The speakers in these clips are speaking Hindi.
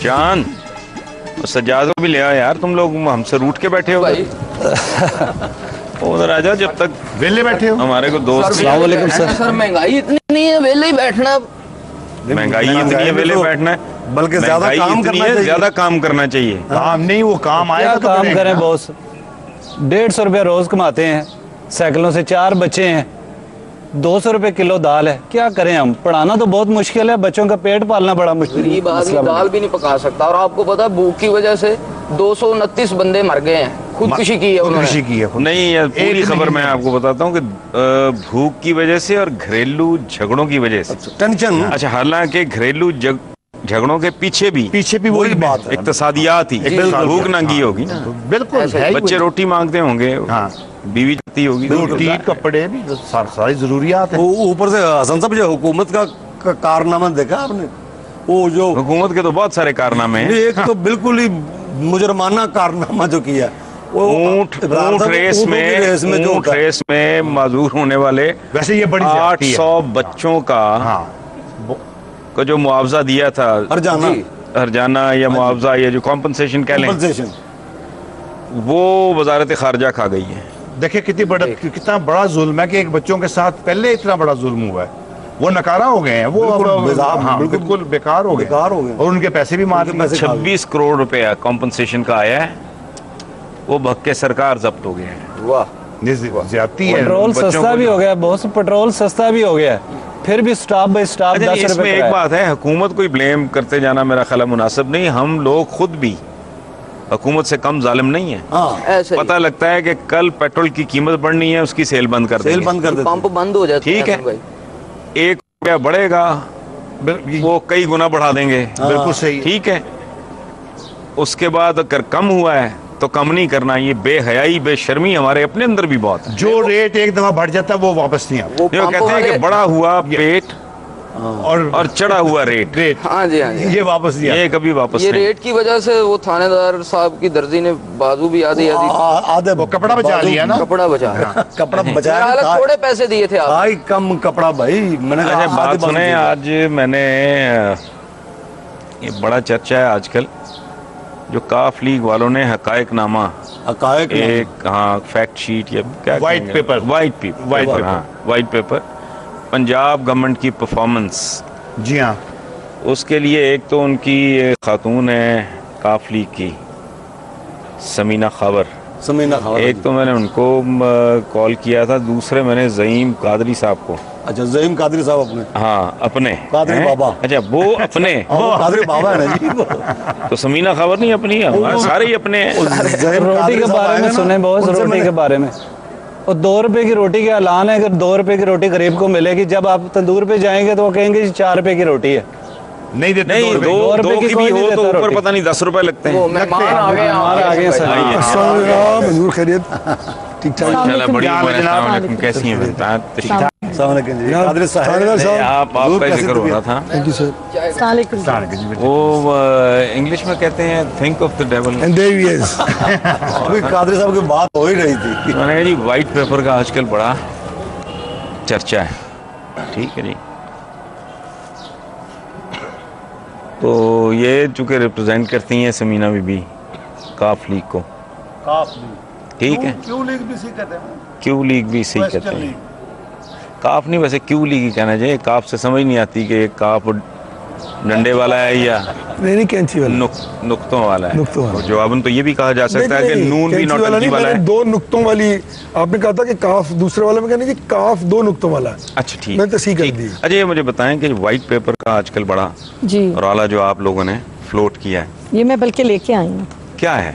जान सज्जाद को भी ले आओ यार, तुम लोग हमसे रूठ के बैठे हो भाई। उधर आ जाओ, जब तक वेले बैठे हो। हमारे को दोस्त। अस्सलाम वालेकुम सर। महंगाई इतनी नहीं है, वेले ही बैठना। महंगाई इतनी है, वेले बैठना है, बल्कि ज्यादा काम करना चाहिए। ज्यादा काम करना चाहिए। काम नहीं, वो काम आएगा तो काम करें बॉस। 150 रुपया रोज कमाते हैं, साइकिलों से 4 बच्चे हैं, 200 रुपए किलो दाल है। क्या करें हम? पढ़ाना तो बहुत मुश्किल है, बच्चों का पेट पालना बड़ा मुश्किल है। दाल भी नहीं पका सकता, और आपको पता है भूख की वजह से 229 बंदे मर गए हैं। खुदकुशी की है उन्होंने। खुदकुशी की है। नहीं यार, पूरी खबर मैं आपको बताता हूँ कि भूख की वजह से और घरेलू झगड़ों की वजह से टेंशन। अच्छा, हालांकि घरेलू झगड़ों के पीछे भी वही बात है, इक्तसादियात ही, भूख नंगी होगी ना। बिल्कुल, बच्चे रोटी मांगते होंगे, बीवी जाती होगी, रोटी कपड़े भी सारी जरूरियात है। ऊपर से हसन साहब जो हुकूमत का कारनामा देखा आपने? वो जो हुकूमत के तो बहुत सारे कारनामे हैं। एक तो बिल्कुल ही मुजरमाना कारनामा जो किया, ऊंट रेस में माजूर होने वाले वैसे ये बड़ी 800 बच्चों का को जो मुआवजा दिया था, हरजाना या मुआवजा या जो कॉम्पनसेशन कह लें, वो वजारत खारजा खा गई है। देखिए कितना बड़ा जुल्म है कि एक बच्चों के साथ पहले इतना बड़ा जुल्म हुआ है, वो नकारा हो गए हैं, वो बिल्कुल बेकार हो गए और उनके पैसे भी मार दिए। 26 करोड़ रुपया कॉम्पनसेशन का आया है, वो भग के सरकार जब्त हो गया है। वाह, ज्यादती है। पेट्रोल सस्ता भी हो गया बॉस, पेट्रोल सस्ता भी हो गया, फिर भी स्टाफ बाई स्टाफ 10 रुपए। एक बात है, हुकूमत को ब्लेम करते जाना मेरा ख्याल मुनासिब नहीं। हम लोग खुद भी हुकूमत से कम जालिम नहीं है। पता लगता है कि कल पेट्रोल की कीमत बढ़नी है, उसकी सेल बंद कर देंगे, पंप बंद हो जाता है। ठीक है, 1 रुपया बढ़ेगा, वो कई गुना बढ़ा देंगे। बिल्कुल सही, ठीक है। उसके बाद अगर कम हुआ है तो कम नहीं करना। ये बेहयाई बेशर्मी हमारे अपने अंदर भी बहुत है। जो रेट एक दफा बढ़ जाता है वो वापस नहीं आता। वो कहते हैं कि बढ़ा हुआ पेट और चढ़ा हुआ रेट। हाँ जी, हाँ जी, ये वापस नहीं, ये कभी वापस ये नहीं। रेट की वजह से वो थानेदार साहब की दर्जी ने बाजू भी आधे वो कपड़ा बचा लिया ना, कपड़ा बचा कपड़ा बचाया, थोड़े पैसे दिए थे आप। कम कपड़ा भाई। मैंने कहा बात सुने, आज मैंने ये बड़ा चर्चा है आजकल, जो काफ लीग वालों ने हकायक नामा एक फैक्ट शीट या क्या वाइट पेपर पंजाब गवर्नमेंट की परफॉर्मेंस। जी हाँ, उसके लिए एक तो उनकी खातून है काफ लीग की, समीना खबर। एक तो मैंने उनको कॉल किया था, दूसरे मैंने ज़ईम कादरी साहब को। अच्छा, ज़ईम कादरी साहब अपने? हाँ, अपने कादरी बाबा। अच्छा, वो अपने कादरी बाबा है ना जी। तो समीना खबर नहीं अपनी है, सारे ही अपने हैं। रोटी के बारे में सुने बहुत, रोटी के बारे में, और 2 रुपए की रोटी के ऐलान है। अगर 2 रुपए की रोटी गरीब को मिलेगी, जब आप तंदूर पे जाएंगे तो वो कहेंगे 4 रुपए की रोटी है। नहीं देते, नहीं, 2 की भी हो तो ऊपर पता नहीं 10 रुपए लगते हैं। मंजूर खैरियत, ठीक ठाक, कैसी हैं? आपका जिक्र हो रहा था। Thank you sir. वो इंग्लिश में कहते हैं think of the devil, and there he is. अभी कादरी साहब की बात हो ही रही थी। मैंने कहा जी वाइट पेपर का आजकल बड़ा चर्चा है, ठीक है जी। तो ये चूंकि रिप्रेजेंट करती हैं समीना बीबी काफ लीग को, ठीक है, क्यू लीग भी सही कहते हैं, काफ नहीं, वैसे क्यू लीग ही कहना चाहिए। काफ से समझ नहीं आती कि काफ डंडे वाला है या नहीं कैंची वाला, नुक्तों वाला है। नुक्तों जवाबन तो ये भी कहा जा सकता है कि नून भी नौटंकी वाला है। 2 नुक्तों वाली आपने कहा था कि काफ, दूसरे वाले में कहने की काफ 2 नुक्तों वाला है। अच्छा, ठीक, मैंने तो सही कर दी। अच्छा, ये मुझे बताएं कि व्हाइट पेपर का आजकल बड़ा रौला जो आप लोगों ने फ्लोट किया है, ये मैं बल्कि लेके आई हूँ, क्या है?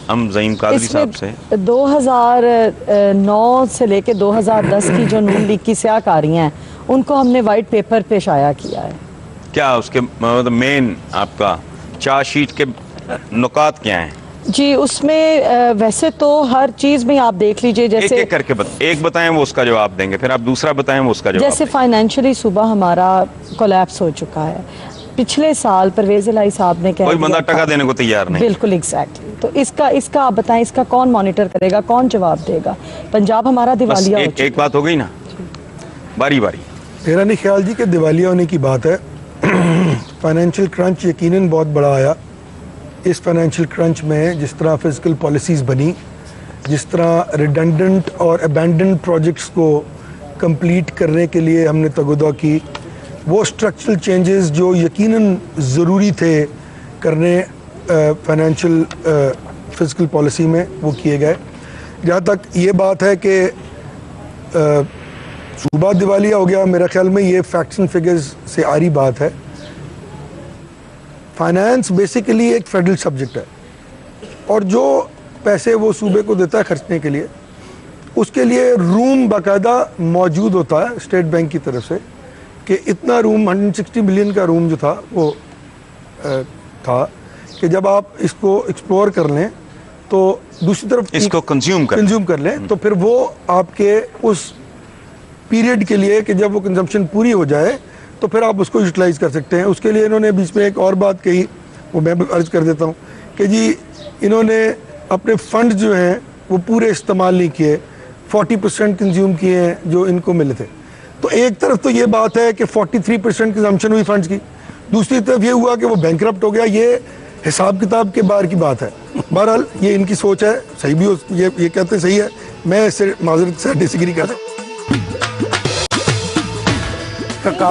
हम ज़ईम कादरी साहब से 2009 से लेके 2010 की जो नून लीग की स्याहकारियाँ हैं, उनको हमने वाइट पेपर पे शाया किया है। क्या उसके मतलब मेन आपका चार्जशीट के नुकात क्या हैं? जी, उसमें वैसे तो हर चीज़ में आप देख लीजिए, जैसे एक करके एक बताएं वो उसका जवाब देंगे, फिर आप दूसरा बताएं वो उसका जवाब। जैसे फाइनेंशियली सुबह हमारा कोलैप्स हो चुका है। पिछले साल परवेज इलाही साहब ने कोई बंदा टका देने को तैयार नहीं। बिल्कुल एग्जैक्टली। तो इसका आप बताएं, इसका कौन मॉनिटर करेगा, कौन जवाब देगा? पंजाब हमारा दिवालिया हो चुका है। एक बात हो गई ना, बारी बारी। मेरा नहीं ख्याल जी कि दिवालिया होने की बात है। फाइनेंशियल क्रंच यकीनन बहुत बड़ा आया। इस फाइनेंशियल क्रंच में जिस तरह फिजिकल पॉलिसीज़ बनी, जिस तरह रिडंडेंट और अबैंडन प्रोजेक्ट्स को कंप्लीट करने के लिए हमने तगुदा की, वो स्ट्रक्चरल चेंजेस जो यकीनन ज़रूरी थे करने फाइनेंशियल फिजिकल पॉलिसी में, वो किए गए। जहाँ तक ये बात है कि सूबा दिवालिया हो गया, मेरा ख्याल में ये फैक्ट्स एंड फिगर्स से आ रही बात है। फाइनेंस बेसिकली एक फेडरल सब्जेक्ट है और जो पैसे वो सूबे को देता है खर्चने के लिए, उसके लिए रूम बाकायदा मौजूद होता है स्टेट बैंक की तरफ से कि इतना रूम 160 बिलियन का रूम जो था वो था कि जब आप इसको एक्सप्लोर कर लें तो दूसरी तरफ इसको कंज्यूम कर लें तो फिर वो आपके उस पीरियड के लिए कि जब वो कंजम्पशन पूरी हो जाए तो फिर आप उसको यूटिलाइज कर सकते हैं। उसके लिए इन्होंने बीच में एक और बात कही, वो मैं अर्ज कर देता हूँ कि जी इन्होंने अपने फंड जो हैं वो पूरे इस्तेमाल नहीं किए, 40% कंज्यूम किए हैं जो इनको मिले थे। तो एक तरफ तो ये बात है कि 43% कंजम्पशन हुई फंड्स की, दूसरी तरफ ये हुआ कि वो बैंकरप्ट हो गया। ये हिसाब किताब के बाहर की बात है। बहरहाल ये इनकी सोच है, सही भी हो, ये कहते हैं सही है, मैं इससे माजरत से डिसएग्री करता हूँ।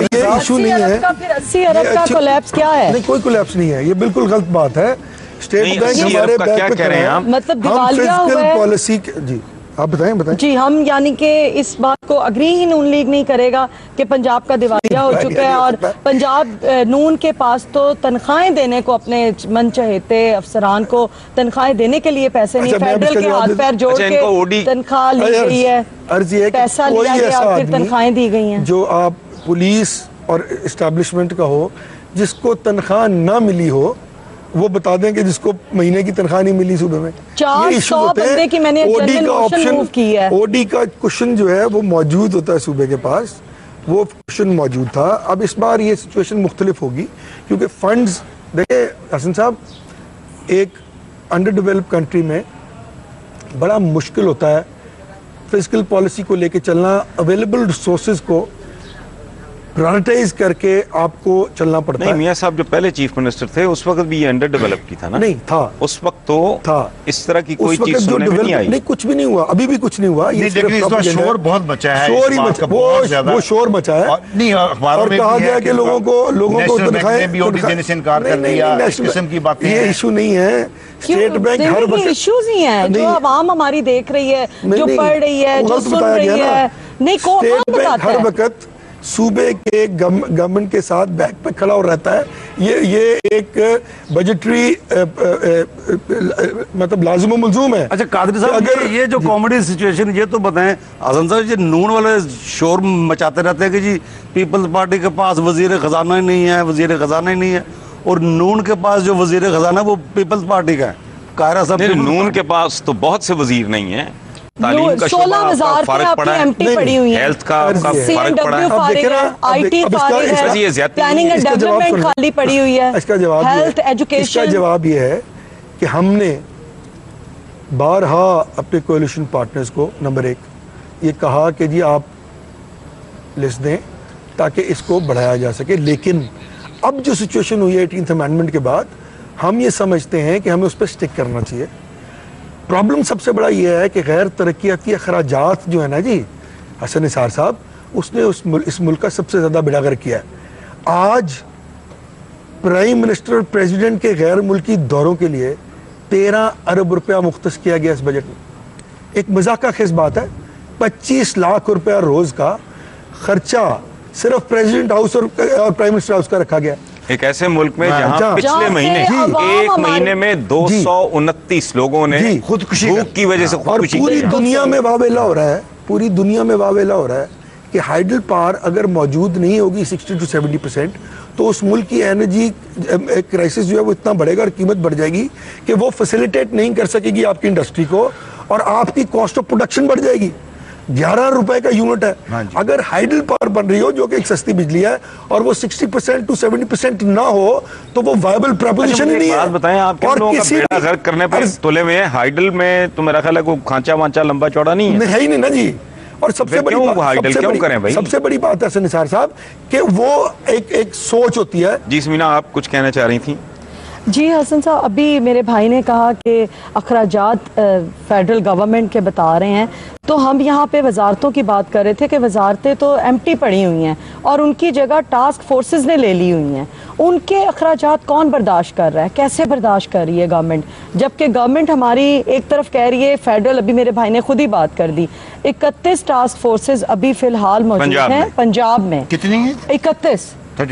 ये इशू नहीं है, 80 अरब का कोलैप्स क्या है? नहीं, कोई कोलैप्स नहीं है, ये बिल्कुल गलत बात है। स्टेट बैंक हमारे बैक पे कह रहे हैं आप, मतलब दिवालिया हुआ है पॉलिसी। जी आप बताएं जी। हम यानी कि इस बात को अग्री ही नून लीग नहीं करेगा कि पंजाब का दिवालिया हो चुका है और पंजाब नून के पास तो तनख्वाहें देने को, अपने मन चहेते अफसरान को तनख्वाहें देने के लिए पैसे नहीं, फेडरल के हाथ पैर जोड़ के तनख्वाह ली गई है, पैसा लिया गया और फिर तनख्वाहें दी गई हैं। जो आप पुलिस और इस्टेब्लिशमेंट का हो जिसको तनख्वाह ना मिली हो, वो बता दें कि जिसको महीने की तनख्वाह नहीं मिली सूबे में। 400 बंदे की मैंने ओडी का ऑप्शन की है। ओडी का क्वेश्चन जो है वो मौजूद होता है सूबे के पास, वो क्वेश्चन मौजूद था। अब इस बार ये सिचुएशन मुख्तलिफ होगी क्योंकि फंड्स, देखिए हसन साहब, एक अंडर डेवलप्ड कंट्री में बड़ा मुश्किल होता है फिजिकल पॉलिसी को लेके चलना। अवेलेबल रिसोर्सेज को प्रायोरिटाइज करके आपको चलना पड़ता है। मियां साहब जो पहले चीफ मिनिस्टर थे उस वक्त भी ये अंडर डेवलप की था ना? नहीं था, उस वक्त तो था, इस तरह की कोई चीज सुनने में नहीं आई। नहीं, कुछ भी नहीं हुआ, अभी भी कुछ नहीं हुआ। ये शोर बहुत मचा है, शोर ही मचा, वो शोर मचा है। नहीं, और कहा गया कि लोगों को इनकार कर दिया, इस किस्म की बातें। ये इशू नहीं है। स्टेट बैंक हर वक्त इश्यूज ही हैं जो आवाम हमारी देख रही है, जो पढ़ रही है, जो सुन रही है। नहीं, स्टेट बैंक हर वक्त सूबे के गवर्नमेंट के साथ बैक पे खड़ा हो रहता है। ये एक बजटरी मतलब लाजिम और मलजूम है। अच्छा कादरी साहब, अगर ये जो कॉमेडी सिचुएशन, ये तो बताएं हसन साहब, ये नून वाले शोर मचाते रहते हैं कि जी पीपल्स पार्टी के पास वजीर खजाना ही नहीं है, वजीर खजाना ही नहीं है, और नून के पास जो वजीर खजाना वो पीपल्स पार्टी का है। कायरा साहब, नून के पास तो बहुत से वजीर नहीं है। तालीम का 16,000 फर्क पड़ा है, एमटी पड़ी हुई है, हेल्थ का फर्क पड़ा है, आईटी फारिग है, प्लानिंग एंड डेवलपमेंट खाली पड़ी हुई है। इसका जवाब हेल्थ एजुकेशन, इसका जवाब ये है कि हमने बारहा अपने कोalition पार्टनर्स को नंबर 1 ये कहा कि जी आप लिस्ट दें ताकि इसको बढ़ाया जा सके। लेकिन अब जो सिचुएशन हुई है 18th अमेंडमेंट के बाद, हम ये समझते हैं कि हमें उस पर स्टिक करना चाहिए। प्रॉब्लम सबसे बड़ा ये है कि गैर तरक्याती अखराजात जो है ना जी, हसन निसार साहब, उसने इस मुल्क का सबसे ज़्यादा बेड़ा गर्क किया है। आज प्राइम मिनिस्टर और प्रेसिडेंट के गैर मुल्की दौरों के लिए 13 अरब रुपया मुख्तस किया गया इस बजट में। एक मजाका खेज बात है, 25 लाख रुपया रोज़ का खर्चा सिर्फ प्रेसिडेंट हाउस और प्राइम मिनिस्टर हाउस का रखा गया। एक ऐसे मुल्क में जहां पिछले महीने एक महीने में 229 लोगों ने खुदकुशी भूख की वजह से खुदकुशी। पूरी दुनिया में वावेला हो रहा है, पूरी दुनिया में वावेला हो रहा है कि हाइडल पावर अगर मौजूद नहीं होगी 60 to 70%, तो उस मुल्क की एनर्जी क्राइसिस जो है वो इतना बढ़ेगा और कीमत बढ़ जाएगी कि वो फैसिलिटेट नहीं कर सकेगी आपकी इंडस्ट्री को, और आपकी कॉस्ट ऑफ प्रोडक्शन बढ़ जाएगी। 11 रुपए का यूनिट है। अगर हाइडल पावर बन रही हो जो कि एक सस्ती बिजली है और वो 60% to 70% ना हो तो वो वायबल प्रोपोजिशन ही नहीं है। बात बताएं, आप किन लोगों का बेड़ा गर्क करने पर तुले में है? हाइडल में तो मेरा ख्याल है कोई खांचा वांचा लंबा चौड़ा नहीं है। है ही नहीं ना जी। और सबसे बड़ी सबसे बड़ी बात है निसार साहब कि वो एक सोच होती है। जी समीना, आप कुछ कहना चाह रही थी? जी हसन साहब, अभी मेरे भाई ने कहा कि अखराजात फेडरल गवर्नमेंट के बता रहे हैं, तो हम यहाँ पे वजारतों की बात कर रहे थे कि वजारतें तो एम्प्टी पड़ी हुई हैं और उनकी जगह टास्क फोर्सेस ने ले ली हुई हैं। उनके अखराजात कौन बर्दाश्त कर रहा है, कैसे बर्दाश्त कर रही है गवर्नमेंट? जबकि गवर्नमेंट हमारी एक तरफ कह रही है फेडरल, अभी मेरे भाई ने खुद ही बात कर दी, 31 टास्क फोर्सेस अभी फिलहाल मौजूद हैं पंजाब में। कितनी है? 31 हो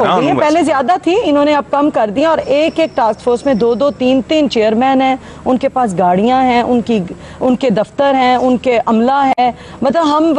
गई है, पहले ज्यादा थी, इन्होंने अब कम कर दिया। और एक एक टास्क फोर्स में 2-2, 3-3 चेयरमैन हैं, उनके पास गाड़ियां हैं, उनके दफ्तर हैं, उनके अमला है। मतलब हम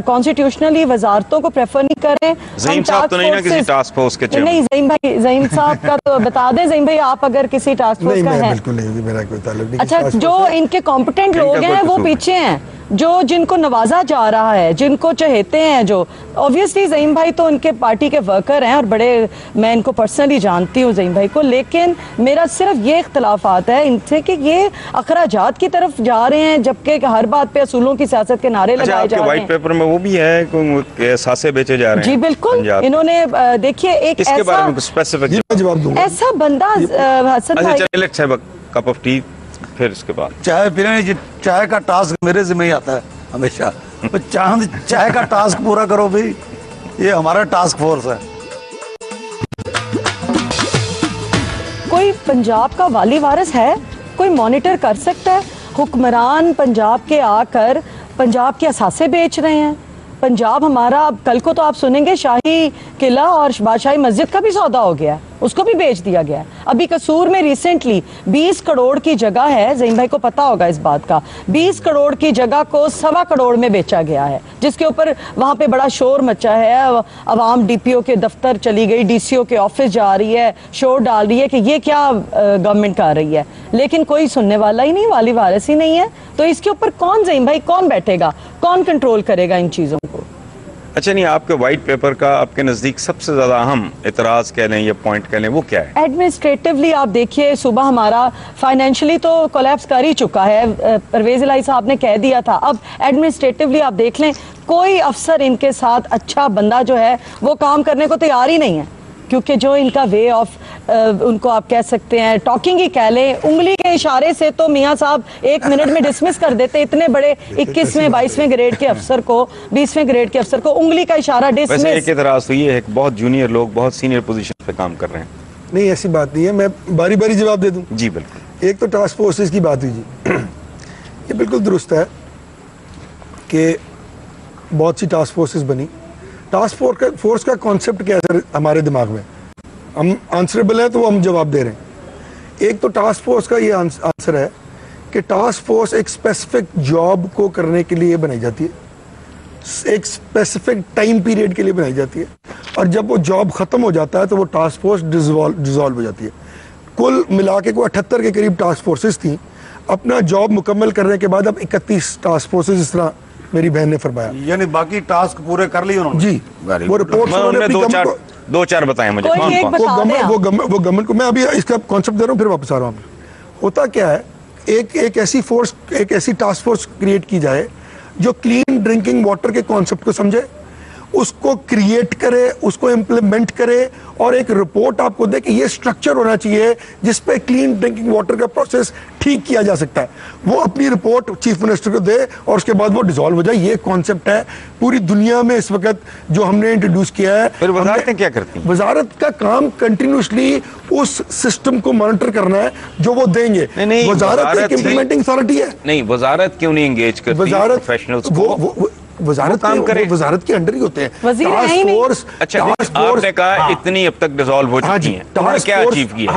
कॉन्स्टिट्यूशनली वजारतों को प्रेफर नहीं करें। ज़हीम साहब तो नहीं ना किसी टास्क फोर्स के चेयरमैन? नहीं, ज़हीम साहब का तो बता दें। ज़हीम भाई, आप अगर किसी टास्क फोर्स का है? बिल्कुल नहीं, मेरा कोई ताल्लुक नहीं। अच्छा, जो इनके कॉम्पिटेंट लोग हैं वो पीछे हैं, जो जिनको नवाजा जा रहा है, जिनको चहेते हैं, जो ऑब्वियसली ज़हीम भाई तो उनके पार्टी के वर्कर हैं और बड़े, मैं इनको पर्सनली जानती हूँ ज़हीम भाई को, लेकिन मेरा सिर्फ ये इख्तलाफात है इनसे कि ये अखराजात की तरफ जा रहे हैं, जबकि हर बात पे असूलों की सियासत के नारे लगाए जा रहे हैं। व्हाइट पेपर में वो भी है, सासे बेचे जा रहे हैं। जी बिल्कुल, इन्होंने देखिए एक ऐसा बंदा हसन भाई, कप ऑफ टी, फिर इसके बाद चाय पीने। चाय का टास्क मेरे जिम्मे ही आता है हमेशा। तो चाय का टास्क पूरा करो भाई, ये हमारा टास्क फोर्स है। कोई पंजाब का वाली वारिस है, कोई मॉनिटर कर सकता है? हुक्मरान पंजाब के आकर पंजाब के असासे बेच रहे हैं। पंजाब हमारा, अब कल को तो आप सुनेंगे शाही किला और बादशाही मस्जिद का भी सौदा हो गया, उसको भी बेच दिया गया। अभी कसूर में रिसेंटली 20 करोड़ की जगह है, ज़हीम भाई को पता होगा इस बात का, 20 करोड़ की जगह को 1.25 करोड़ में बेचा गया है, जिसके ऊपर वहां पे बड़ा शोर मचा है। अवाम डीपीओ के दफ्तर चली गई, डीसीओ के ऑफिस जा रही है, शोर डाल रही है कि ये क्या गवर्नमेंट कर रही है, लेकिन कोई सुनने वाला ही नहीं, वाली वारिस ही नहीं है। तो इसके ऊपर कौन, ज़हीम भाई, कौन बैठेगा, कौन कंट्रोल करेगा इन चीजों को? अच्छा, नहीं, आपके व्हाइट पेपर का आपके नजदीक सबसे ज्यादा अहम एतराज कह लें या पॉइंट कह लें, वो क्या है? एडमिनिस्ट्रेटिवली आप देखिए, सुबह हमारा फाइनेंशियली तो कोलैप्स कर ही चुका है, परवेज इलाही साहब ने कह दिया था। अब एडमिनिस्ट्रेटिवली आप देख लें, कोई अफसर इनके साथ अच्छा बंदा जो है वो काम करने को तैयार ही नहीं है, क्योंकि जो इनका वे ऑफ, उनको आप कह सकते हैं टॉकिंग ही कह लें, उंगली के इशारे से तो मियां साहब 1 मिनट में डिसमिस कर देते इतने बड़े 21वें 22वें ग्रेड के अफसर को, 20वें ग्रेड के अफसर को उंगली का इशारा डिसमिस। वैसे एक एतराज तो ये है कि बहुत जूनियर लोग बहुत सीनियर पोजीशन पे काम कर रहे हैं। नहीं, ऐसी बात नहीं है, मैं बारी बारी जवाब दे दूं। जी बिल्कुल। एक तो टास्क फोर्सेस की बात हुई जी, ये बिल्कुल दुरुस्त है कि बहुत सी टास्क फोर्सेस बनी। टास्क फोर्स का कॉन्सेप्ट क्या है हमारे दिमाग में, हम आंसरेबल है तो वो हम जवाब दे रहे हैं। एक तो टास्क फोर्स का ये आंसर है कि टास्क फोर्स एक स्पेसिफिक जॉब को करने के लिए बनाई जाती है, एक स्पेसिफिक टाइम पीरियड के लिए बनाई जाती है, और जब वो जॉब खत्म हो जाता है तो वो टास्क फोर्स डिसॉल्व हो जाती है। कुल मिला के को 78 के करीब टास्क फोर्सेस थी। अपना जॉब मुकम्मल करने के बाद अब 31 टास्क फोर्सेस, इस तरह मेरी बहन ने फरमाया, यानी बाकी टास्क पूरे कर लिए उन्होंने। जी, वो रिपोर्ट दो चार बताएं मुझे, वो गवर्नमेंट को, मैं अभी इसका कॉन्सेप्ट दे रहा हूँ, फिर वापस आ रहा हूँ। होता क्या है, एक ऐसी टास्क फोर्स क्रिएट की जाए जो क्लीन ड्रिंकिंग वाटर के कॉन्सेप्ट को समझे, उसको क्रिएट करे, उसको इम्प्लीमेंट करे, और एक रिपोर्ट आपको दे कि ये स्ट्रक्चर होना चाहिए जिस पे क्लीन ड्रिंकिंग वाटर का प्रोसेस ठीक किया जा सकता है। वो अपनी रिपोर्ट चीफ मिनिस्टर को दे और उसके बाद वो डिसॉल्व हो जाए। ये कॉन्सेप्ट है पूरी दुनिया में इस वक्त जो हमने इंट्रोड्यूस किया है। फिर वजारतें क्या करती हैं? वजारत का काम कंटिन्यूसली उस सिस्टम को मॉनिटर करना है जो वो देंगे। नहीं, वजारत एक इम्प्लीमेंटिंग अथॉरिटी है। नहीं, वजारत क्यों नहीं एंगेज करती वजारत प्रोफेशनल्स को? वजारत काम करे, वजारत के अंडर ही होते हैं। टास्क फोर्स, अच्छा, आपने कहा इतनी अब तक डिसॉल्व हो चुकी हैं, उन्होंने क्या अचीव किया?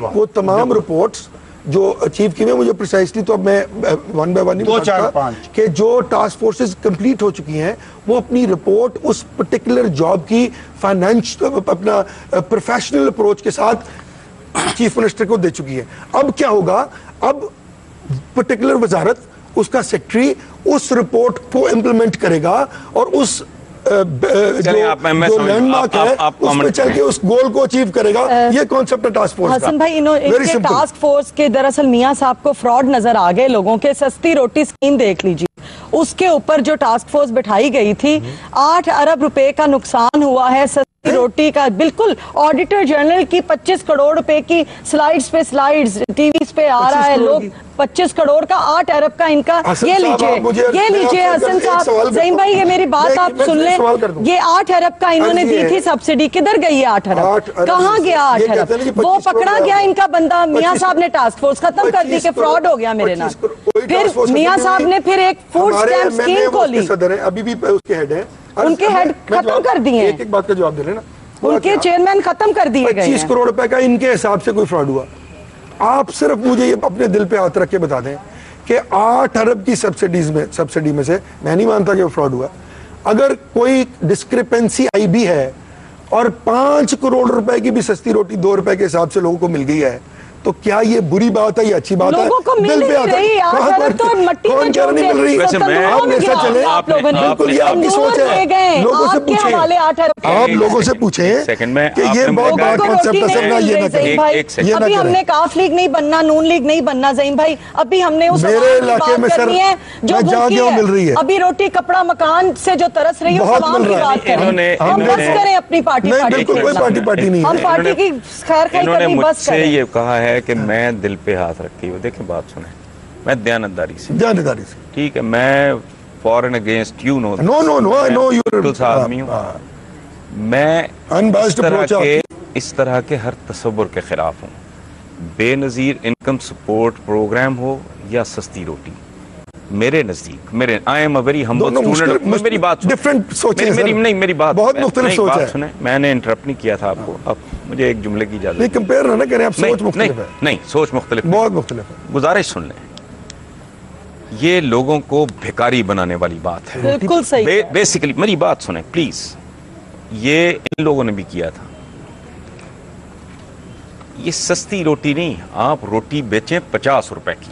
वो तमाम रिपोर्ट्स जो अचीव की, मुझे प्रिसाइसली तो अब मैं वन बाय वन नहीं बताऊंगा कि जो टास्क फोर्सेस कंप्लीट हो चुकी हैं वो अपनी रिपोर्ट उस पर्टिकुलर जॉब की फाइनेंशियल, अपना प्रोफेशनल अप्रोच के साथ चीफ मिनिस्टर को दे चुकी है। अब क्या होगा, अब पर्टिकुलर वजारत, उसका सेक्रेटरी उस रिपोर्ट को इम्प्लीमेंट करेगा और उस जो लैंडमार्क है उसमें चल के उस गोल को अचीव करेगा। ये कॉन्सेप्ट है टास्क फोर्स का। हसन भाई, इनके टास्क फोर्स के दरअसल मियां साहब को फ्रॉड नजर आ गए लोगों के। सस्ती रोटी स्कीम देख लीजिए, उसके ऊपर जो टास्क फोर्स बिठाई गई थी, 8 अरब रुपए का नुकसान हुआ है सस्ती रोटी का। बिल्कुल, ऑडिटर जनरल की 25 करोड़ रुपए की स्लाइड्स पे स्लाइड्स टीवी पे आ रहा है, लोग 25 करोड़ का 8 अरब का इनका। ये लीजिए हसन साहब, ज़हीम भाई, ये मेरी बात आप सुन लें। ये 8 अरब का इन्होंने दी थी सब्सिडी, किधर गई है 8 अरब? कहाँ गया 8 अरब? वो पकड़ा गया इनका बंदा, मियाँ साहब ने टास्क फोर्स खत्म कर दी कि फ्रॉड हो गया मेरे नाम। फिर मियाँ साहब ने फिर एक फूड स्टैम्प स्कीम खोली, अभी भी उसके हेड है, उनके हेड खत्म कर दिए। एक बात का जवाब दे लेना, उनके चेयरमैन खत्म कर दिए गए। 25 करोड़ रुपए का इनके हिसाब से कोई फ्रॉड हुआ? आप सिर्फ मुझे ये अपने दिल पे हाथ रख के बता दें कि 8 अरब की सब्सिडी में से मैं नहीं मानता कि वो फ्रॉड हुआ। अगर कोई डिस्क्रिपेंसी आई भी है और 5 करोड़ रुपए की भी सस्ती रोटी 2 रुपए के हिसाब से लोगों को मिल गई है, तो क्या ये बुरी बात है या अच्छी बात है? लोगों को मिल नहीं रही, तो मट्टी में जो नहीं मिल रही। वैसे मैं आप ऐसा चले, बिल्कुल ये आपकी सोच है। लोगों से पूछें, आप लोगों से पूछें कि ये बहुत बड़ा कॉन्सेप्ट है सर, ना ये ना करें। अभी हमने काफ लीग नहीं बनना, नून लीग नहीं बनना ज़हीम भाई। अभी हमने उस मेरे इलाके में सर जो मिल रही है, अभी रोटी कपड़ा मकान से जो तरस रही है, उस आवाम की बात करें। हम बस करें अपनी पार्टी, बिल्कुल कोई पार्टी नहीं, हम पार्टी की खैर खाई करनी बस करें। ये कहा है कि मैं दिल पे हाथ रखी हुई, देखें बात सुने, मैं दयानतदारी से ठीक है, मैं for and against you know I know you आदमी हूँ। मैं इस तरह के हर तस्वुर के खिलाफ हूँ। बेनजीर इनकम सपोर्ट प्रोग्राम हो या सस्ती रोटी, मेरे नजदीक, मेरे I am a very humble student. मेरी बात डिफरेंट सोचें, मेरी बात बहुत मुख्तलिफ सोच है। सुने, मैंने इंटरप्ट नहीं किया था आपको, अब मुझे एक जुमले की इजाजत नहीं, कंपेयर ना करें आप, सोच मुख्तलिफ है। नहीं, सोच मुख्तलिफ, बहुत मुख्तलिफ है। गुजारिश सुन लें, ये लोगों को भिखारी बनाने वाली बात है। बिल्कुल सही। बेसिकली मेरी बात सुने प्लीज, ये इन लोगों ने भी किया था। ये सस्ती रोटी नहीं, आप रोटी बेचें 50 रुपए की,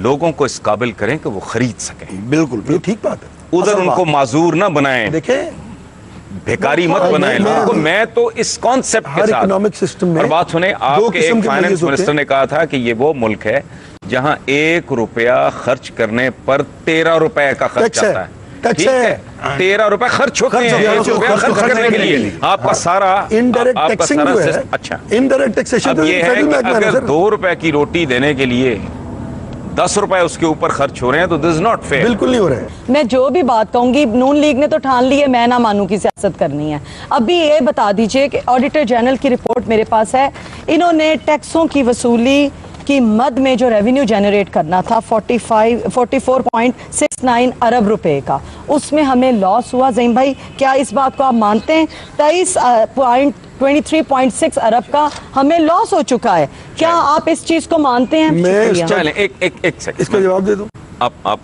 लोगों को इस काबिल करें कि वो खरीद सकें। बिल्कुल ठीक बात है। उधर उनको माजूर ना बनाएं, देखें, भिखारी मत बनाएं लोगों को। मैं तो इस कॉन्सेप्ट के साथ, इकोनॉमिक सिस्टम में, और बात सुने, आपके एक फाइनेंस मिनिस्टर ने कहा था कि ये वो मुल्क है जहां 1 रुपया खर्च करने पर 13 रुपए का खर्च आता है। ठीक है, 13 रुपए खर्च होते हैं खर्च करने के लिए। आपका सारा इनडायरेक्ट टैक्सिंग है। अच्छा, इनडायरेक्ट टैक्सेशन तो ये है कि अगर 2 रुपए की रोटी देने के लिए 10 रुपए उसके ऊपर खर्च हो रहे हैं तो दिस इज नॉट फेयर। बिल्कुल नहीं हो रहा है। मैं जो भी बात कहूंगी, नून लीग ने तो ठान ली है, मैं ना मानू की सियासत करनी है। अभी ये बता दीजिए कि ऑडिटर जनरल की रिपोर्ट मेरे पास है, इन्होंने टैक्सों की वसूली की मद में जो रेवेन्यू जनरेट करना था 44.69 अरब रुपए का, उसमें हमें लॉस हुआ। ज़हीम भाई, क्या इस बात को आप मानते हैं? 23.6 अरब का हमें लॉस हो चुका है। क्या आप इस चीज को मानते हैं? मैं एक सेकंड इसका जवाब दे दूं। आप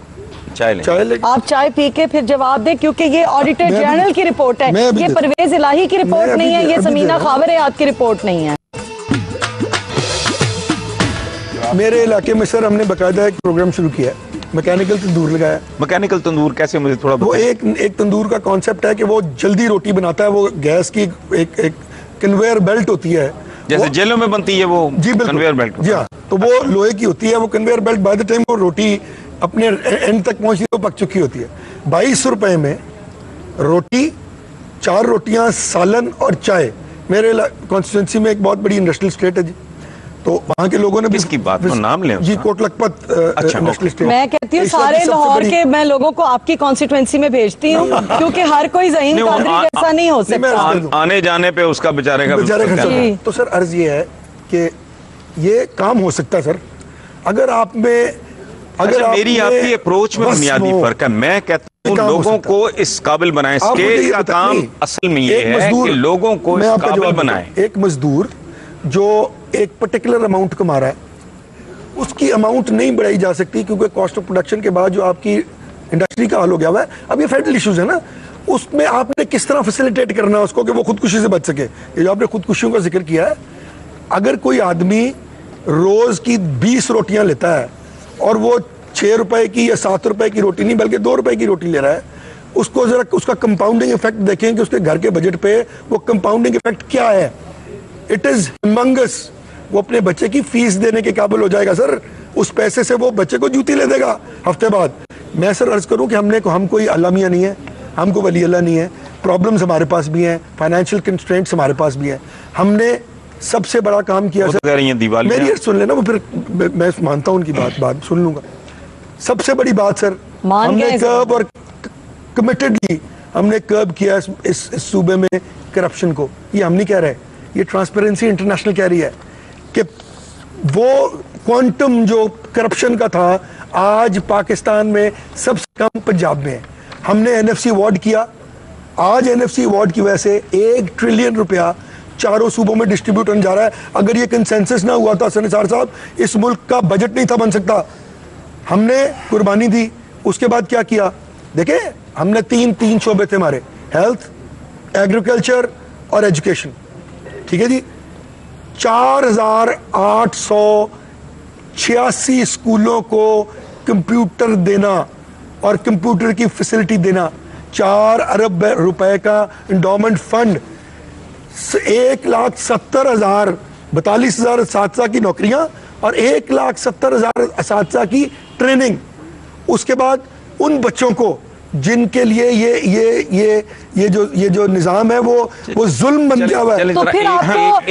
चाय आप चाय पी के फिर जवाब दें, क्योंकि ये ऑडिटर जनरल की रिपोर्ट है, ये परवेज इलाही की रिपोर्ट नहीं है, ये समीना खावरियात की रिपोर्ट नहीं है। मेरे इलाके में सर हमने बाकायदा एक प्रोग्राम शुरू किया है, मैकेनिकल तंदूर लगाया। मैकेनिकल तंदूर कैसे, मुझे थोड़ा वो एक तंदूर का कॉन्सेप्ट है कि वो जल्दी रोटी बनाता है। वो गैस की एक कन्वेयर बेल्ट होती है, जैसे जेलों में बनती है वो। जी बिल्कुल, कन्वेयर बेल्ट। जी हाँ, तो वो लोहे की होती है। वो conveyor belt by the time वो रोटी अपने एंड तक पहुंचती है, वो पक चुकी होती है। 22 रुपए में रोटी, 4 रोटियां, सालन और चाय। मेरे कॉन्स्टिट्यूंसी में एक बहुत बड़ी इंडस्ट्रियल स्टेट है जी, तो वहाँ के लोगों ने किसकी बात को नाम लें जी, कोट लखपत। अच्छा, मैं कहती हूँ सारे लाहौर के मैं लोगों को आपकी कॉन्स्टिट्यूंसी में भेजती हूँ, क्योंकि हर कोई ज़हीम कादरी जैसा नहीं हो सकता। आने जाने पे उसका बेचारे का तो सर अर्ज ये है कि ये काम हो सकता है सर, अगर आप में, अगर मेरी आपकी अप्रोच में बुनियादी फर्क है। मैं कहता हूँ लोगों को इस काबिल बनाएं। स्टेट का काम असल में ये है कि लोगों को इस काबिल बनाएं। एक मजदूर जो एक पर्टिकुलर अमाउंट कमा रहा है, उसकी अमाउंट नहीं बढ़ाई जा सकती, क्योंकि कॉस्ट ऑफ प्रोडक्शन के बाद जो आपकी इंडस्ट्री का हाल हो गया हुआ है। अब ये फेडरल इश्यूज है ना, उसमें आपने किस तरह फैसिलिटेट करना है उसको कि वो खुदकुशी से बच सके। ये जो आपने खुदकुशियों का जिक्र किया है, अगर कोई आदमी रोज की 20 रोटियां लेता है और वो 6 रुपए की या 7 रुपए की रोटी नहीं बल्कि 2 रुपए की रोटी ले रहा है, उसको जरा उसका कंपाउंडिंग इफेक्ट देखें कि उसके घर के बजट पे वो कंपाउंडिंग इफेक्ट क्या है। It is humongous. वो अपने बच्चे की फीस देने के काबिल हो जाएगा सर, उस पैसे से वो बच्चे को जूती ले देगा हफ्ते बाद। मैं सर अर्ज करूं कि हम कोई अल्लाह मियां नहीं है, हमको वली अल्लाह नहीं है, प्रॉब्लम्स हमारे पास भी हैं, फाइनेंशियल कंस्ट्रेंट्स हमारे पास भी हैं। हमने सबसे बड़ा काम किया सर, मेरी अर्ज सुन लेना, वो फिर मैं मानता हूं उनकी बात सुन लूंगा। सबसे बड़ी बात सर, हमने कर्ब और कमिटेडली हमने कर्ब किया इस सूबे में करप्शन को। ये हम नहीं कह रहे, ये ट्रांसपेरेंसी इंटरनेशनल कह रही है कि वो क्वांटम जो करप्शन का था आज पाकिस्तान में सबसे कम पंजाब में है। हमने एनएफसी अवार्ड किया, आज एनएफसी अवार्ड की वजह से 1 ट्रिलियन रुपया चारों सूबों में डिस्ट्रीब्यूट होने जा रहा है। अगर ये कंसेंसस ना हुआ था निसार साहब, इस मुल्क का बजट नहीं था बन सकता। हमने कुर्बानी दी। उसके बाद क्या किया देखे, हमने तीन शोबे थे हमारे, हेल्थ, एग्रीकल्चर और एजुकेशन, ठीक है जी। 4886 स्कूलों को कंप्यूटर देना और कंप्यूटर की फैसिलिटी देना, 4 अरब रुपए का इंडोमेंट फंड, 1,70,000 42,000 असातिज़ा की नौकरियां और 1,70,000 असातिज़ा की ट्रेनिंग। उसके बाद उन बच्चों को जिनके लिए ये जो निजाम है वो जुल्म बन गया हुआ है। तो फिर आपको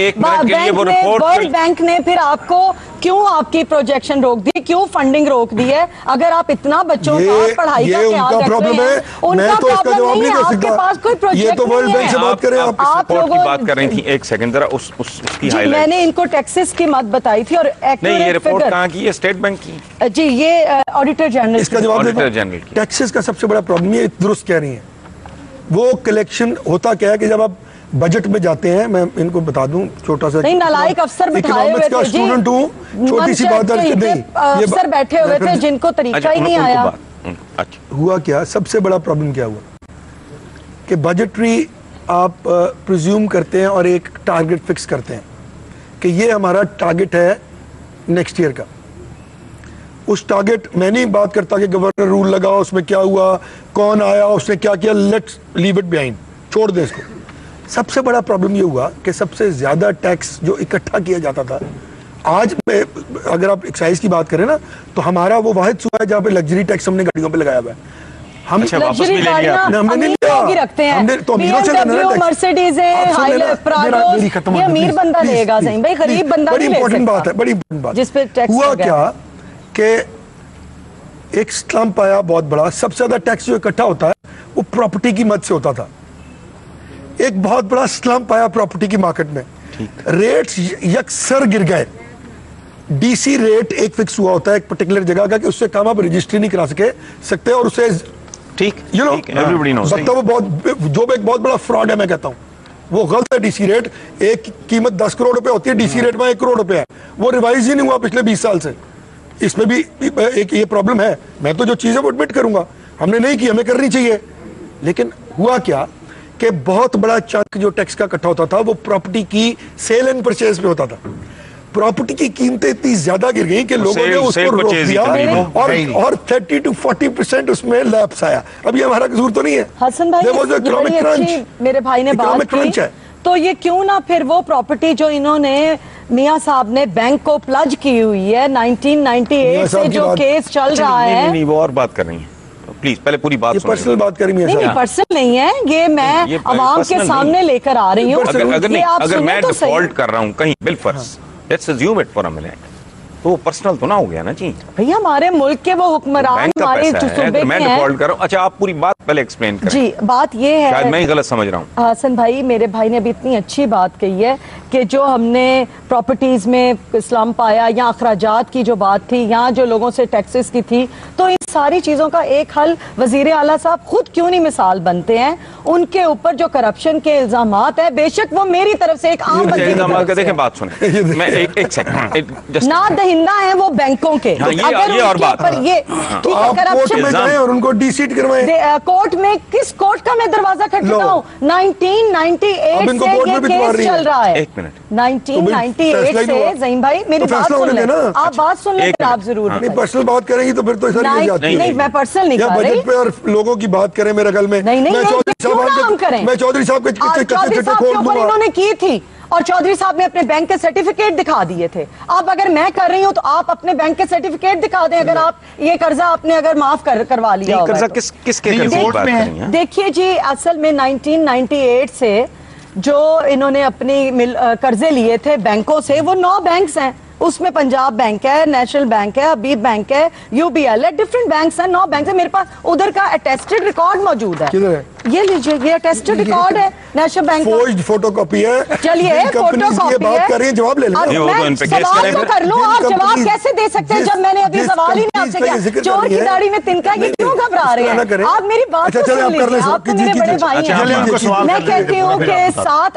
वर्ल्ड बैंक ने फिर आपको क्यों आपकी प्रोजेक्शन रोक दी, क्यों फंडिंग रोक दी है? अगर आप इतना बच्चों का पढ़ाई का ख्याल रख रहे हैं, उनका प्रॉब्लम नहीं है, आपके पास कोई प्रोजेक्ट नहीं है। से बात करें, आप लोगों की बात कर रही थी, एक सेकंड जरा उसकी हाईलाइट। मैंने इनको टैक्सेस की मत बताई थी और नहीं, ये रिपोर्ट कहाँ की है? स्टेट बैंक की जी, ये ऑडिटर जनरल। इसका जवाब दें। टैक्सेस का सबसे बड़ा प्रॉब्लम ये दुरुस्त कह रही है, वो कलेक्शन होता क्या है कि जब आप बजट में जाते हैं, मैं इनको बता दूं छोटा सा, नहीं नालायक अफसर बिठाए हुए थे जी, स्टूडेंट हूं, छोटी सी बात नहीं, अफसर बैठे हुए थे जिनको तरीका ही नहीं आया। हुआ क्या, सबसे बड़ा प्रॉब्लम क्या हुआ कि बजटरी आप प्रिज्यूम करते हैं और एक टारगेट फिक्स करते हैं कि ये हमारा टारगेट है नेक्स्ट ईयर का। उस टारगेट, मैं नहीं बात करता कि गवर्नर रूल लगा उसमें क्या हुआ, कौन आया, उसने क्या किया, लेट्स लीव इट बिहाइंड, छोड़ दें इसको। सबसे बड़ा प्रॉब्लम ये हुआ कि सबसे ज्यादा टैक्स जो इकट्ठा किया जाता था, आज में अगर आप एक्साइज की बात करें ना, तो हमारा वो वाहिद सूबा है जहाँ पे लग्जरी टैक्स हमने गाड़ियों पे लगाया हुआ है। हम लग्जरी गाड़ियां हमने नहीं लिया, रखते हैं, BMW, मर्सिडीज है, प्राडो, ये अमीर बंदा लेगा सही भाई, गरीब बंदा नहीं ले सकता। बड़ी इंपॉर्टेंट बात है, बड़ी इंपॉर्टेंट बात। जिस पे टैक्स हुआ क्या कि एक स्लम्प आया बहुत बड़ा। सबसे ज्यादा टैक्स जो इकट्ठा होता है वो प्रॉपर्टी की मद से होता था। एक बहुत बड़ा स्लम्प आया प्रॉपर्टी की मार्केट में, रेट्स यकसर गिर गए। डीसी रेट एक फिक्स हुआ होता है एक पर्टिकुलर जगह का कि उससे कम आप रजिस्ट्री नहीं करा सकते और उसे ठीक, यू नो, एवरीबॉडी नोस, वो एक बहुत बड़ा फ्रॉड है। मैं कहता हूँ वो गलत है। डीसी रेट, एक कीमत 10 करोड़ रुपए होती है, डीसी रेट में 1 करोड़ रुपए है, वो रिवाइज ही नहीं हुआ पिछले 20 साल से। इसमें भी एक ये प्रॉब्लम है। मैं तो जो चीजें वो एडमिट करूंगा, हमने नहीं की, हमें करनी चाहिए। लेकिन हुआ क्या कि बहुत बड़ा चंक जो टैक्स का इकट्ठा होता था वो प्रॉपर्टी की सेल एंड परचेज पे होता था। प्रॉपर्टी की कीमतें इतनी ज्यादा गिर गई कि लोगों ने उसको रोक दिया और 30 to 40% उसमें लैप्स आया। अब ये हमारा कसूर तो नहीं है। हसन भाई, मेरे भाई ने बात की, तो ये क्यों ना फिर वो प्रॉपर्टी जो इन्होंने मियां साहब ने बैंक को प्लज की हुई है 1998 से जो केस चल रहा है, नहीं वो और बात कर रही है, प्लीज पहले पूरी बात सुनिए। पर्सनल बात करी नहीं, पर्सनल नहीं है ये, मैं अवाम के सामने लेकर आ रही हूँ। अगर मैं डिफॉल्ट कर रहा हूँ कहीं बिलफर्ज, let's assume it for a minute, तो वो पर्सनल तो ना हो गया ना जी भैया, हमारे मुल्क के वो हुक्मरान हमारे सूबे मैं डिफॉल्ट कर रहा हूँ। अच्छा, आप पूरी बात पहले एक्सप्लेन करें। जी, बात ये है, शायद मैं ही गलत समझ रहा हूँ। हसन भाई, मेरे भाई ने अभी इतनी अच्छी बात कही है कि जो हमने प्रॉपर्टीज में स्लम्प आया या अखराजात की जो बात थी, यहाँ जो लोगों से टैक्सेस की थी, तो इन सारी चीजों का एक हल वजीर आला साहब खुद क्यों नहीं मिसाल बनते हैं? उनके ऊपर जो करप्शन के इल्जामात है, बेशक वो मेरी तरफ से एक आम बंदे, देखें बात सुने, मैं एक सेकंड, ना दहिंदा है वो बैंकों के। ये और बात पर ये तो आप कोर्ट में जाएं और उनको डीसीट करवाएं। कोर्ट में किस कोर्ट का मैं दरवाजा खटखटाऊं? 1998 से ये केस चल रहा है। 1998 से ज़हीम भाई, मेरी बात सुन लें, आप बात सुन लें, आप जरूर पर्सनल बात करेंगी तो फिर तो नहीं, मैं पर्सनल नहीं कर रही। बजट पे और लोगों की बात करें मेरे ख्याल में, नहीं, मैं चौधरी साहब के चौधरी साहब के इन्होंने की थी और चौधरी साहब ने अपने बैंक के सर्टिफिकेट दिखा दिए थे। अब अगर मैं कर रही हूं तो आप अपने बैंक के सर्टिफिकेट दिखा दें, अगर आप ये कर्जा आपने अगर माफ करवा लिया होगा। कर्जा किसके कर्जे की बात कर रही हैं? देखिए जी, असल में 1998 से जो इन्होंने अपनी कर्जे लिए थे बैंकों से, वो 9 बैंक्स हैं। उसमें पंजाब बैंक है, नेशनल बैंक है, हबीब बैंक है, यूबीएल है, डिफरेंट बैंक्स हैं, 9 बैंक है। मेरे पास उधर का अटेस्टेड रिकॉर्ड मौजूद है। किधर है? ये लीजिए, ये अटेस्टेड रिकॉर्ड है नेशनल बैंक का। फोर्ज्ड फोटोकॉपी है। चलिए, फोटोकॉपी है। बात कर रही है, जवाब ले लो। मैं सवाल तो कर लूं, आप जवाब कैसे दे सकते हैं जब मैंने अभी सवाल ही नहीं आपसे किया? चोर की दाढ़ी में तिनका, ये क्यों घबरा रहे हैं? आप मेरी बात तो सुन लीजिए, आप तो मेरे बड़े भाई हैं। मैं कहती हूँ कि 7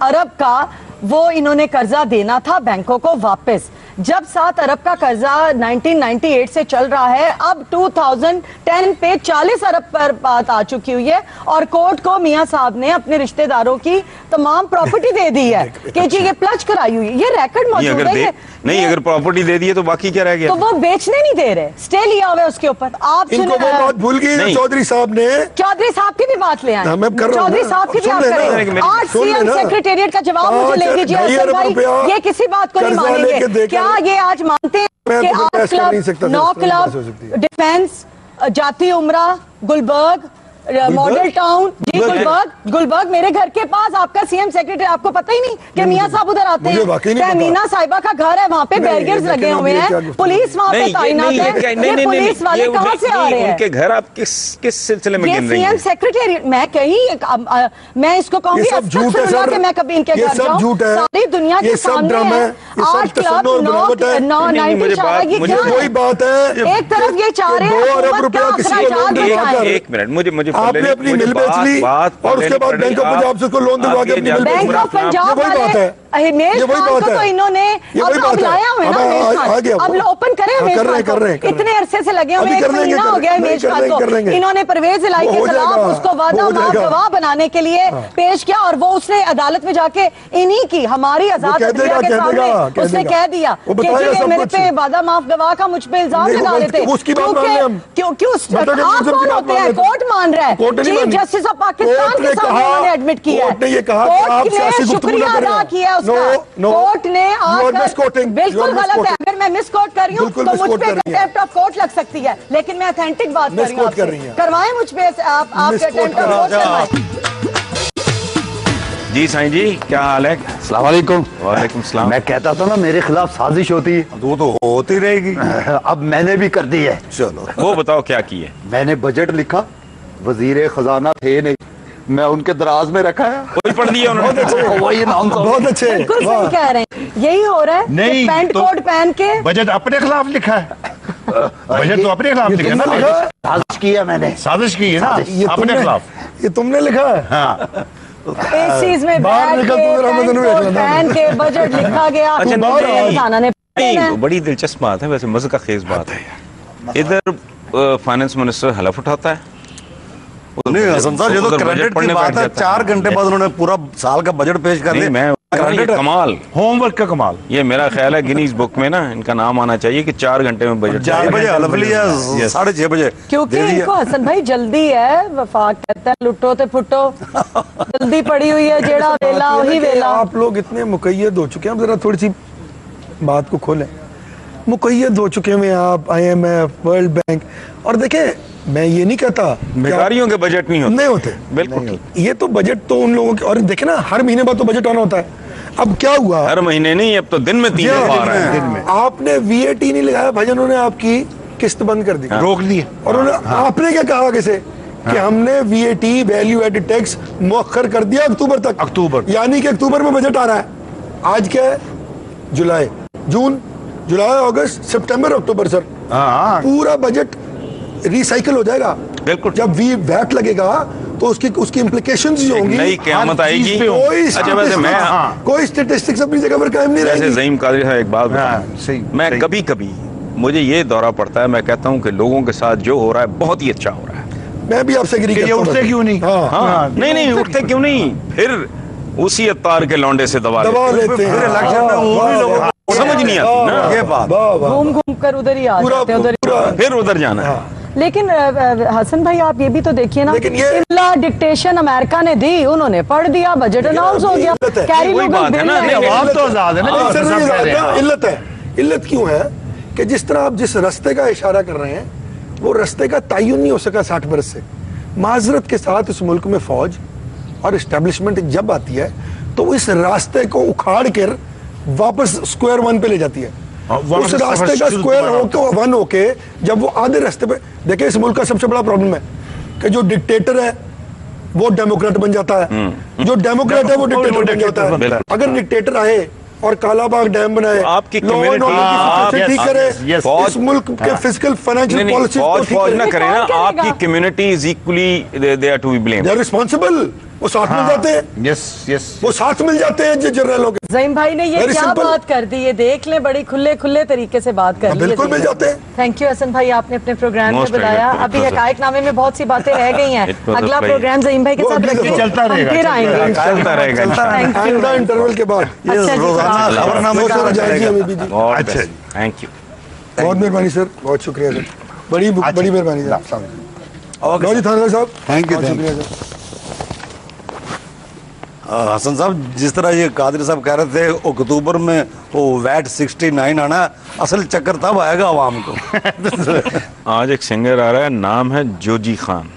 अरब का वो इन्होंने कर्जा देना था बैंकों को वापस। जब 7 अरब का कर्जा 1998 से चल रहा है, अब 2010 पे 40 अरब पर बात आ चुकी हुई है और कोर्ट को मियां साहब ने अपने रिश्तेदारों की तमाम प्रॉपर्टी दे दी है कि जी ये प्लज कराई हुई है। ये रिकॉर्ड मौजूद है। नहीं, अगर प्रॉपर्टी दे दी है तो बाकी क्या रह गया? तो वो बेचने नहीं दे रहे, स्टे लिया हुआ है उसके ऊपर। आप इनको वो बात भूल गई चौधरी साहब ने। चौधरी साहब की भी बात ले आए, चौधरी साहब की भी आप करें। आज सीएम सेक्रेटेरिएट का जवाब मुझे ले लीजिए हसन भाई, ये किसी बात को नहीं मानेंगे। क्या ये आज मानते हैं कि 8 क्लब, 9 क्लब, डिफेंस, जाती उमरा, गुलबर्ग, मॉडल टाउन, जी गुलबर्ग मेरे घर के पास आपका सीएम सेक्रेटरी, आपको पता ही नहीं कि मियां साहब उधर आते हैं। मीना साहिबा का घर है, वहाँ पे बैरियर्स लगे हुए हैं, पुलिस वहाँ पे तैनात है। ये पुलिस वाले कहाँ से आ रहे हैं? उनके घर आप किस सिलसिले में गिन रही हैं? सीएम सेक्रेटरी, मैं कहीं मैं इसको कहूँगी कि मैं कभी इनके घर जाऊँ, सारी दुनिया के सामने 8 क्लब, 9 वही बात है। एक तरफ ये चाह रहे हैं, एक मिनट, मुझे आपने अपनी मिल बेच ली और उसके बाद बैंक ऑफ पंजाब से उसको लोन दिलवा के अपनी मिल बेच ली। वही बात है, ये वही बात है। तो इन्होंने अब लाया हुआ है ना, अब ओपन करें इतने अरसे से लगे हुए, 1 महीना हो गया इमेज खान को। इन्होंने परवेज इलाही के खिलाफ उसको वादा माफ गवाह बनाने के लिए पेश किया और वो उसने अदालत में जाके इन्हीं की, हमारी आजाद अदलिया के सामने उसने कह दिया कि मेरे पे वादा माफ गवाह का मुझ पे इल्जाम लगा रहे थे। क्यों आप कौन होते हैं? कोर्ट मान रहा है, चीफ जस्टिस ऑफ पाकिस्तान के सामने उन्होंने एडमिट किया है। कोर्ट ने शुक्रिया अदा किया कोर्ट ने बिल्कुल गलत है। अगर मैं मिस कोट कर रही हूँ तो मुझ पे कंटेम्प्ट ऑफ कोर्ट लग सकती है, लेकिन मैं अथेंटिक बात कर रही हूँ। करवाएं मुझ पे आप कंटेम्प्ट ऑफ कोर्ट करवाएं। जी साईं जी, क्या हाल है? अस्सलाम वालेकुम। वालेकुम सलाम। मैं कहता था ना मेरे खिलाफ साजिश होती है, वो तो होती रहेगी। अब मैंने भी कर दी है। चलो वो बताओ क्या की है? मैंने बजट लिखा, वजीर खजाना थे नहीं, मैं उनके दराज में रखा है, वही पढ़ दिया उन्होंने। वही नाम बहुत अच्छे, बिल्कुल सही कह रहे हैं, यही हो रहा है। नहीं, पैंट कोट पहन के बजट अपने खिलाफ लिखा है। बजट तो अपने खिलाफ लिखा है ना। साजिश की है मैंने, साजिश की है ना अपने खिलाफ। ये तुमने लिखा है? हाँ, इस चीज में बाहर निकल पहन के बजट लिखा गया। बड़ी दिलचस्प बात है, वैसे मजे का खेज बात है। इधर फाइनेंस मिनिस्टर हलफ उठाता है, नहीं हसन साहब, ये तो क्रेडिट की बात है। 4 घंटे बाद उन्होंने पूरा साल का बजट पेश कर दिया। मैं कमाल, होमवर्क का कमाल। ये मेरा ख्याल है गिनीज बुक में ना इनका नाम आना चाहिए कि 4 घंटे में बजट। 4 बजे हलफ लिया, 6:30 बजे क्योंकि इनको हसन भाई जल्दी है। वफाक कहता है लुटो ते फुटो, जल्दी पड़ी हुई है, जेड़ा वेला वही वेला। आप लोग इतने मुकैयद हो चुके हैं, जरा थोड़ी सी बात को खोलें। मुकैयद हो चुके हैं आप, IMF, वर्ल्ड बैंक। और देखें, मैं ये नहीं कहता भिखारियों के बजट नहीं होते बिल्कुल। ये तो बजट तो उन लोगों के, और देखे ना हर महीने बाद तो बजट आना होता है। अब क्या हुआ, हर महीने नहीं, अब तो दिन में 3 बार है। दिन में आपने VAT नहीं लगाया भाई, उन्होंने आपकी किस्त बंद कर दी, रोक दी। और आपने क्या कहा किसे कि हमने VAT वैल्यू एडेड टैक्स मुअख्खर कर दिया अक्टूबर तक। अक्टूबर यानी कि अक्टूबर में बजट आ रहा है। आज क्या है? जुलाई, जून, जुलाई, अगस्त, सितंबर, अक्टूबर। सर पूरा बजट रिसाइकिल हो जाएगा। बिल्कुल। जब वैट लगेगा तो उसकी इम्प्लीकेशंस जो होंगी, नई क़यामत आएगी। कोई स्टैटिस्टिक्स अपनी जगह पर कायम नहीं रहेगी। जैसे ज़हीम कादरी साहब एक बात बताएं, मैं कभी कभी मुझे ये दौरा पड़ता है, मैं कहता हूँ कि लोगों के साथ जो हो रहा है बहुत ही अच्छा हो रहा है। मैं भी आपसे एग्री करता हूं। उठते क्यों नहीं? नहीं उठते क्यों नहीं? फिर उसी अत्तार के लौंडे से दबा लेते हैं। इलेक्शन में वो भी लोगों को समझ नहीं आती ना ये बात, घूम घूम कर उधर ही आ जाते हैं, फिर उधर जाना है। लेकिन हसन भाई आप ये भी तो देखिए ना, लेकिन ये इमला डिक्टेशन अमेरिका ने दी, उन्होंने पढ़ दिया, बजट अनाउंस हो गया, कैरी वही बात है ना, अवाम तो आजाद है ना। इल्लत है। इल्लत क्यों है कि जिस तरह आप जिस रास्ते का इशारा कर रहे हैं वो रास्ते का तयन नहीं हो सका 60 बरस से। माजरत के साथ इस मुल्क में फौज और इस्टेब्लिशमेंट जब आती है तो वो इस रास्ते को उखाड़ कर वापस स्क्वायर वन पे ले जाती है। उस रास्ते का स्क्वायर वन होके जब वो आधे रास्ते पे, देखिए इस मुल्क का सबसे बड़ा प्रॉब्लम है कि जो डिक्टेटर है वो डेमोक्रेट बन जाता है, जो डेमोक्रेट है वो डिक्टेटर बन जाता है। अगर डिक्टेटर आए और कालाबाग डैम बनाए, आपकी लॉ एंड ऑर्डर की ठीक करे, इस मुल्क के फिजिकल फाइनेंशियल पॉलिसी को ठीक फौज ना करे, करे ना, आपकी community is equally they are to be blamed. They are responsible, वो साथ मिल जाते हैं, यस यस, वो साथ मिल जाते हैं जनरलों के। ज़हीम भाई ने ये Very क्या simple. बात कर दी, ये देख ले, बड़ी खुले खुले तरीके से बात कर ली है बिल्कुल ज़हीम मिल भाई। जाते हैं। थैंक यू हसन भाई, आपने अपने प्रोग्राम में Most बताया। welcome. अभी हकायकनामे में बहुत सी बातें रह गई हैं, It was a अगला pleasure. प्रोग्राम ज़हीम भाई के वो साथ अगली रखेंगे, दफा चलता हम रहेगा, फिर आएंगे। चलता रहेगा Thank you. And the interval के बाद अच्छा जी, रोजाना खबरनामे का सर जाएगी हमें भी जी। अच्छा जी। Thank you. बहुत मेहरबानी सर, बहुत शुक्रिया सर, बड़ी बड़ी मेहरबानी सर। लो जी थानेदार साहब, थैंक यू, बहुत थैंक शुक्रिया सर। हसन साहब, जिस तरह ये कादरी साहब कह रहे थे अक्टूबर में वो वैट 69 आना, असल चक्कर तब आएगा आवाम को। आज एक सिंगर आ रहा है, नाम है जोजी खान।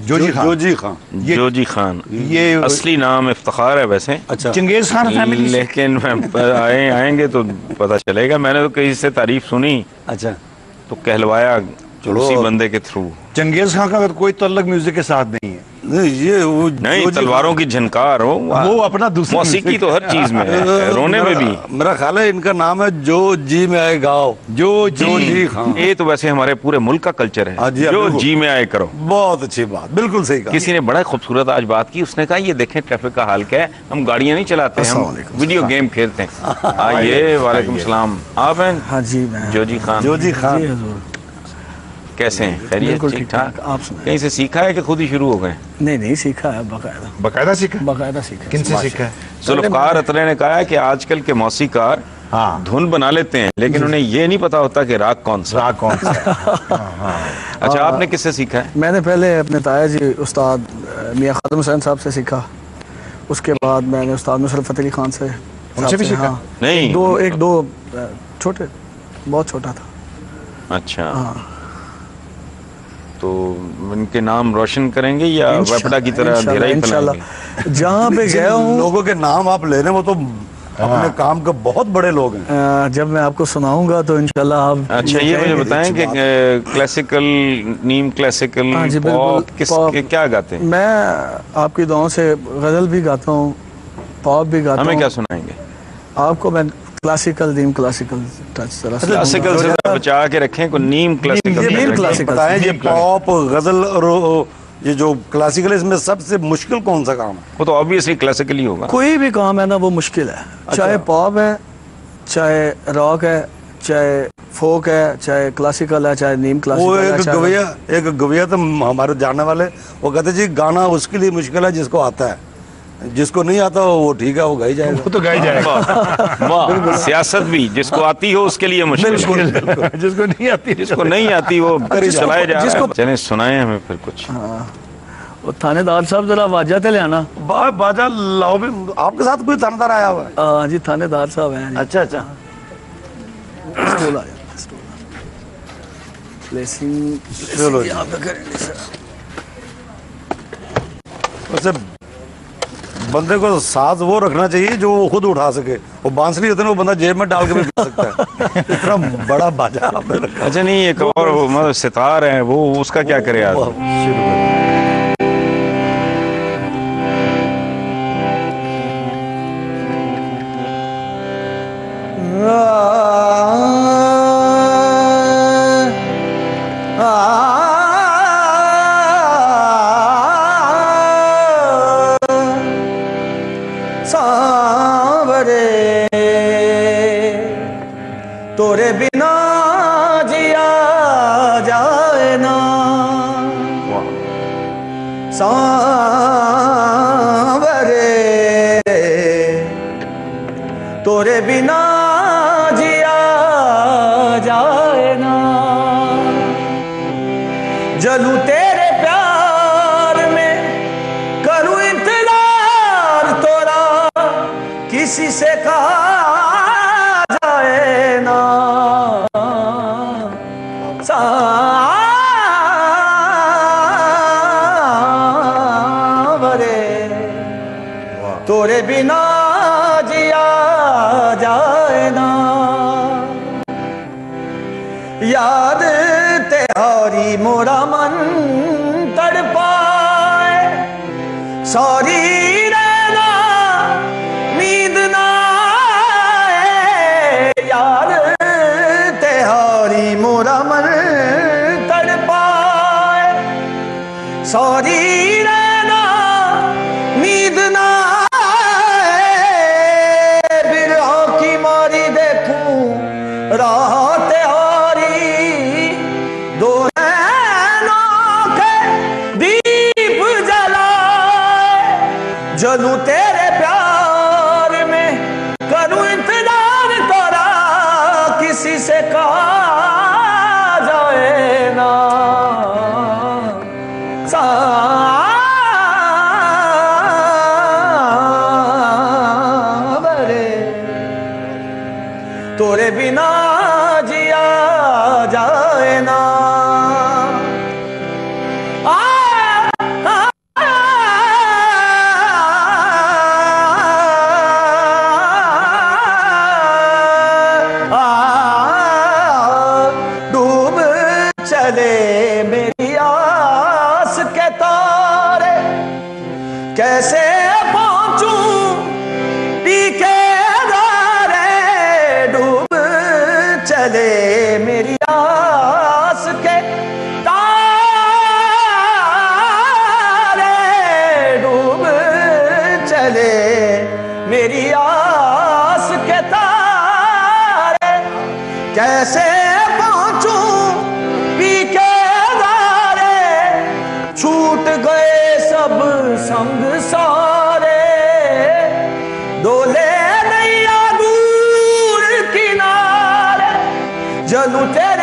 जोजी खान, जोजी खान। जोजी खान, ये असली नाम इफ्तिखार है वैसे। अच्छा, चंगेज खान फैमिली से। लेकिन आएंगे तो पता चलेगा। मैंने तो कहीं से तारीफ सुनी अच्छा, तो कहलवाया उसी बंदे के थ्रू। चंगेज खान का कोई तल्लक म्यूजिक के साथ नहीं है, नहीं ये वो नहीं, जोजी तलवारों की झनकार हो, वो अपना दूसरा मौसीकी तो हर चीज में है, रोने में भी। मेरा ख्याल है इनका नाम है जो जी में आए गाओ, जो जी खान। ये तो वैसे हमारे पूरे मुल्क का कल्चर हाँ है, जी, जो बिल्कुल। जी में आए करो। बहुत अच्छी बात, बिल्कुल सही कहा। किसी ने बड़ा खूबसूरत आज बात की, उसने कहा ये देखें ट्रैफिक का हाल क्या है, हम गाड़ियां नहीं चलाते, हम वीडियो गेम खेलते हैं। आइए, वालेकुम सलाम। आप हैं? हाँ जी, मैं जोजी खान। जोजी खान, जी हजूर, कैसे हैं? खैरियत? बिल्कुल ठीक ठीक ठाक। ठाक। आप सुनाएं? कहीं से सीखा है कि खुद ही शुरू हो गए? नहीं नहीं, सीखा है बाकायदा, बकायदा सीखा। बाकायदा सीखा। किनसे सीखा है? जुल्फकार अतरे ने कहा है कि आजकल के मौसीकार हाँ, धुन बना लेते हैं, लेकिन उन्हें ये नहीं पता होता कि राग कौन सा। राग कौन सा है? अच्छा, आपने किससे सीखा है? मैंने पहले अपने ताया जी उस्ताद मियाँ खादम हुसैन साहब से सीखा, उसके बाद मैंने उस्ताद मुशर्रफ अली खान से उनसे भी सीखा? हाँ, नहीं। एक दो छोटे, बहुत छोटा था। अच्छा, तो इनके नाम रोशन करेंगे या वपड़ा की तरह अंधेरा ही इंशाल्लाह। फैलाएंगे? जहाँ पे गया हूँ, लोगों के नाम आप ले रहे हैं वो तो अपने काम के बहुत बड़े लोग हैं। जब मैं आपको सुनाऊंगा तो इंशाल्लाह आप अच्छा, ये मुझे बताएं कि क्लासिकल, नीम क्लासिकल, हाँ जी, बिल्कुल, पॉप, किस क्या गाते हैं? मैं आपकी दुआओं से गजल भी गाता हूँ, पॉप भी गाता हूँ। हमें क्या सुनाएंगे? आपको मैं क्लासिकल, नीम क्लासिकल टच क्लासिकल से बचा के रखें, को नीम क्लासिकल नीम में क्लासिकल। बताएं ये पॉप, गजल और ये जो क्लासिकल है, इसमें सबसे मुश्किल कौन सा काम है? वो तो ऑब्वियसली क्लासिकल ही होगा। कोई भी काम है ना वो मुश्किल है, चाहे पॉप है, चाहे रॉक है, चाहे फोक है, चाहे क्लासिकल है, चाहे नीम वो क्लासिकल है, एक गवैया तो हमारे जानने वाले, वो कहते जी गाना उसके लिए मुश्किल है जिसको आता है, जिसको नहीं आता वो ठीक है, वो गा ही जाएगा। वो तो गाई जाएगा। वाह, सियासत भी जिसको आती हो उसके लिए मुश्किल, जिसको नहीं आती, जिसको नहीं आती वो चलाए जा रहा है। चलें, सुनाए हमें फिर कुछ। वो थानेदार साहब जरा वाजा ते ले आना। बाजा लाओ भी, आपके साथ कोई थानेदार आया हुआ है? हाँ जी, थानेदार साहब हैं जी। अच्छा अच्छा, स्टूल आ जाता, स्टूल। प्लेसिंग चलो जी। यहाँ पे करेंगे सर। वैसे बंदे को साथ वो रखना चाहिए जो वो खुद उठा सके, वो बांसुरी होते हैं वो बंदा जेब में डाल के भी पी सकता है। इतना बड़ा बाजा आपने रखा। अच्छा, नहीं, एक और मतलब सितार है, वो उसका क्या करे यार? सांवरे तोरे बिना जिया जाए ना, सांवरे तोरे बिना जिया जाए ना, किसी से कहा जाए ना सावरे, तोरे बिना जिया जाए ना, याद तेरी मोरा मन तड़पाए, सॉरी रहना नींद ना आए, याद तेरी मोरा मन तड़पाए, सॉरी रहना नींद ना आए, बिरह की मारी देखूं राह तेरी, दो नैनों के दीप जलाए, जलूं तेरे प्यार में करूं इंतजार तोरा, किसी से कहा जाए ना सावरे, तोरे बिना जिया जाए ना। डूब चले मेरी आस के तारे, कैसे पहुंचूं पी के धारे, डूब चले मेरी आस के तारे, डूब चले मेरी आस के तारे, कैसे पहुंचूं पी के धारे, छूट गए सब संग सारे, डोले नैया दूर किनारे, जलूं तेरे